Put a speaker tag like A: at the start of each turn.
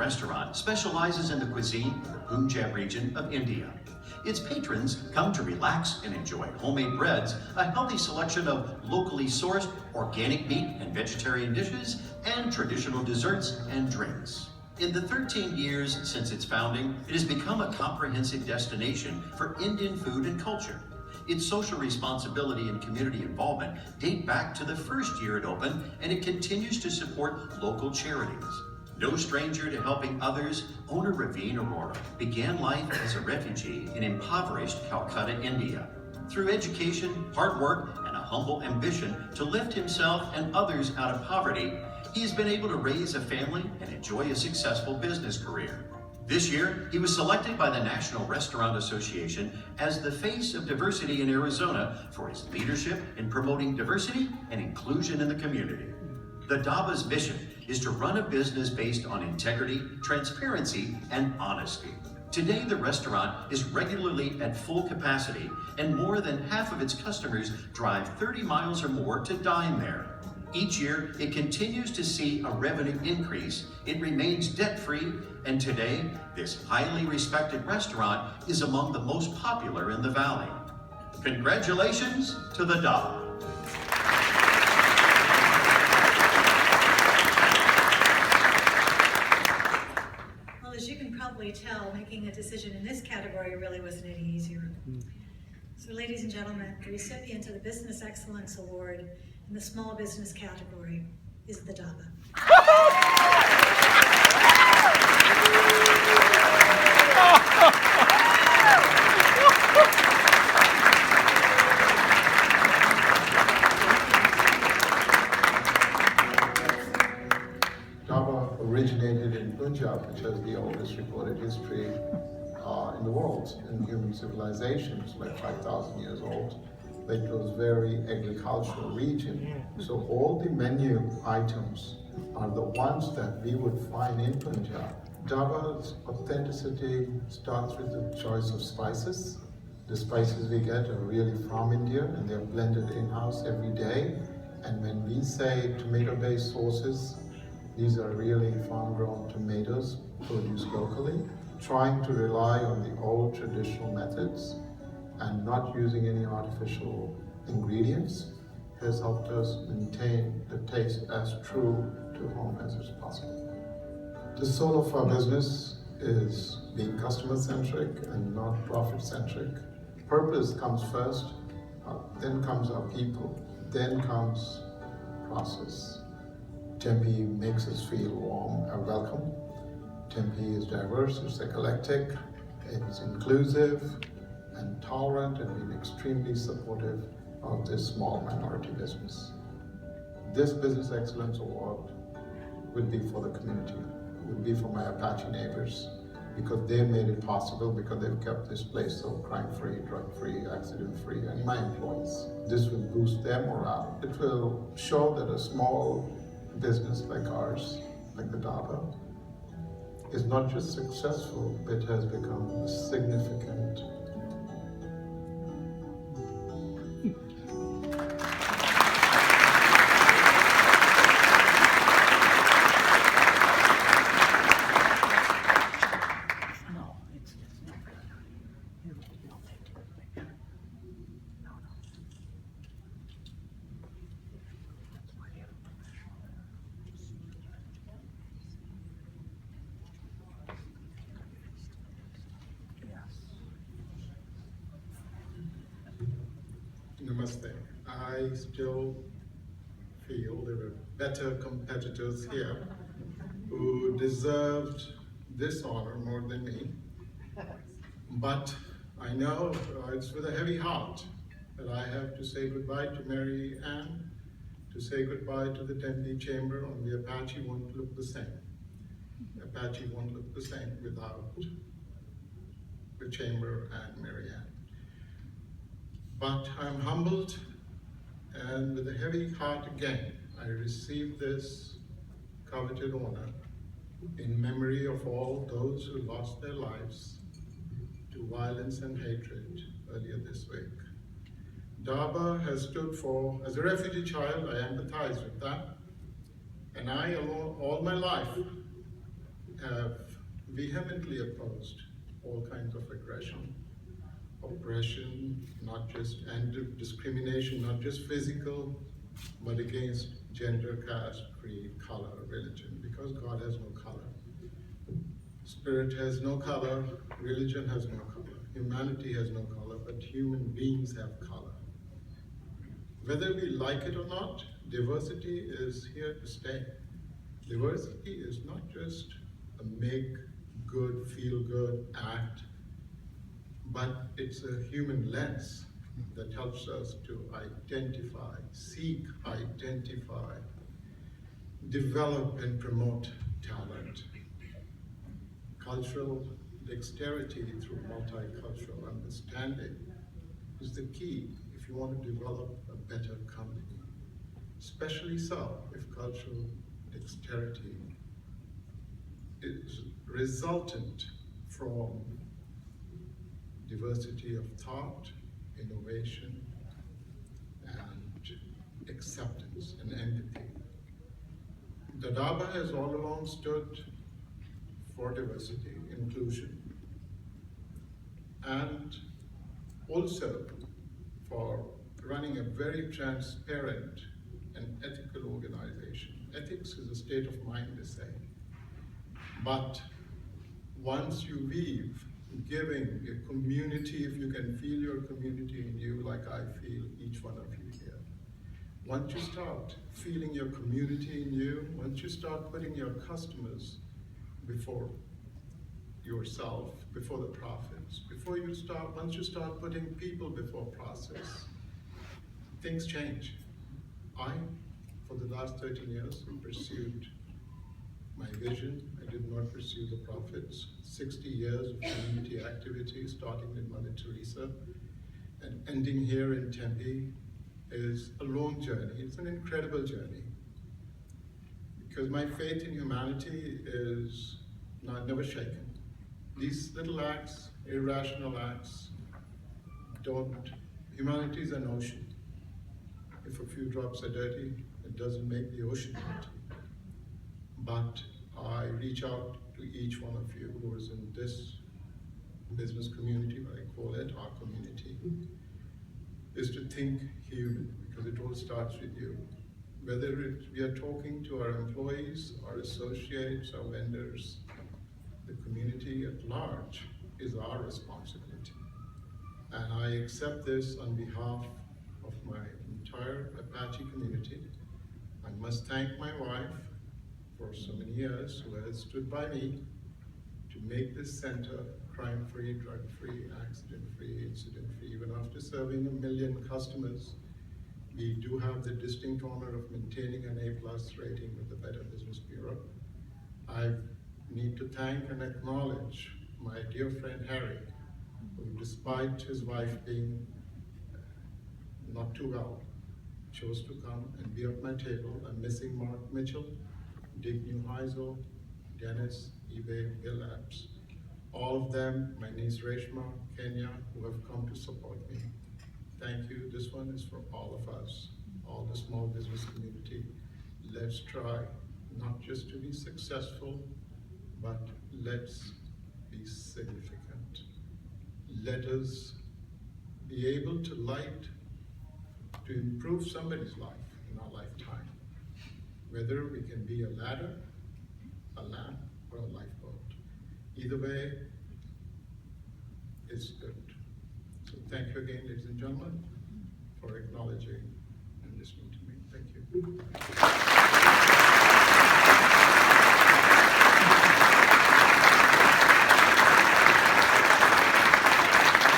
A: restaurant specializes in the cuisine of the Punjab region of India. Its patrons come to relax and enjoy homemade breads, a healthy selection of locally sourced organic meat and vegetarian dishes, and traditional desserts and drinks. In the 13 years since its founding, it has become a comprehensive destination for Indian food and culture. Its social responsibility and community involvement date back to the first year it opened, and it continues to support local charities. No stranger to helping others, owner Raveen Arora began life as a refugee in impoverished Calcutta, India. Through education, hard work, and a humble ambition to lift himself and others out of poverty, he has been able to raise a family and enjoy a successful business career. This year, he was selected by the National Restaurant Association as the face of diversity in Arizona for his leadership in promoting diversity and inclusion in the community. The Dhaba's mission is to run a business based on integrity, transparency, and honesty. Today, the restaurant is regularly at full capacity, and more than half of its customers drive 30 miles or more to dine there. Each year, it continues to see a revenue increase, it remains debt-free, and today, this highly respected restaurant is among the most popular in the valley. Congratulations to the Dhaba.
B: Well, as you can probably tell, making a decision in this category really wasn't any easier. So ladies and gentlemen, the recipient of the Business Excellence Award in the small business category is the Dhaba.
C: Dhaba originated in Punjab, which has the oldest recorded history in the world, in human civilization. It's like 5,000 years old. It was very agricultural region. So all the menu items are the ones that we would find in Punjab. Dhaba's authenticity starts with the choice of spices. The spices we get are really from India, and they're blended in-house every day. And when we say tomato-based sauces, these are really farm-grown tomatoes produced locally, trying to rely on the old traditional methods and not using any artificial ingredients has helped us maintain the taste as true to home as is possible. The soul of our business is being customer-centric and not profit-centric. Purpose comes first, then comes our people, then comes process. Tempe makes us feel warm and welcome. Tempe is diverse, it's eclectic, it's inclusive and tolerant, and been extremely supportive of this small minority business. This Business Excellence Award would be for the community, would be for my Apache neighbors, because they made it possible, because they've kept this place so crime-free, drug-free, accident-free, and my employees. This will boost their morale. It will show that a small business like ours, like the Dhaba, is not just successful, but has become significant. Namaste. I still feel there were better competitors here who deserved this honor more than me. But I know it's with a heavy heart that I have to say goodbye to Mary Ann, to say goodbye to the Tempe Chamber, and the Apache won't look the same. The Apache won't look the same without the Chamber and Mary Ann. But I'm humbled, and with a heavy heart again, I receive this coveted honor in memory of all those who lost their lives to violence and hatred earlier this week. Dhaba has stood for, as a refugee child, I empathize with that, and I, all my life, have vehemently opposed all kinds of aggression, oppression, and discrimination, not just physical, but against gender, caste, creed, color, religion, because God has no color. Spirit has no color, religion has no color, humanity has no color, but human beings have color. Whether we like it or not, diversity is here to stay. Diversity is not just a make good, feel good act, but it's a human lens that helps us to identify, seek, identify, develop and promote talent. Cultural dexterity through multicultural understanding is the key if you want to develop a better company. Especially so if cultural dexterity is resultant from diversity of thought, innovation, and acceptance and empathy. The Dhaba has all along stood for diversity, inclusion, and also for running a very transparent and ethical organization. Ethics is a state of mind, they say. But once you weave giving a community, if you can feel your community in you like I feel each one of you here. Once you start feeling your community in you, once you start putting your customers before yourself, before the profits, once you start putting people before process, things change. I, for the last 13 years, pursued my vision. I did not pursue the profits. 60 years of community activity, starting with Mother Teresa and ending here in Tempe, is a long journey. It's an incredible journey. Because my faith in humanity is never shaken. These little acts, irrational acts, humanity is an ocean. If a few drops are dirty, it doesn't make the ocean dirty. But I reach out to each one of you who is in this business community, what I call it, our community, is to think human, because it all starts with you. Whether we are talking to our employees, our associates, our vendors, the community at large is our responsibility. And I accept this on behalf of my entire Apache community. I must thank my wife for so many years who has stood by me to make this center crime-free, drug-free, accident-free, incident-free. Even after serving 1 million customers, we do have the distinct honor of maintaining an A+ rating with the Better Business Bureau. I need to thank and acknowledge my dear friend Harry, who despite his wife being not too well, chose to come and be at my table. I'm missing Mark Mitchell, Dick Neuheisel, Dennis, eBay, Bill Apps. All of them, my niece Reshma, Kenya, who have come to support me. Thank you. This one is for all of us, all the small business community. Let's try not just to be successful, but let's be significant. Let us be able to improve somebody's life in our lifetime. Whether we can be a ladder, a lamp, or a lifeboat. Either way, it's good. So thank you again, ladies and gentlemen, for acknowledging and listening to me. Thank you.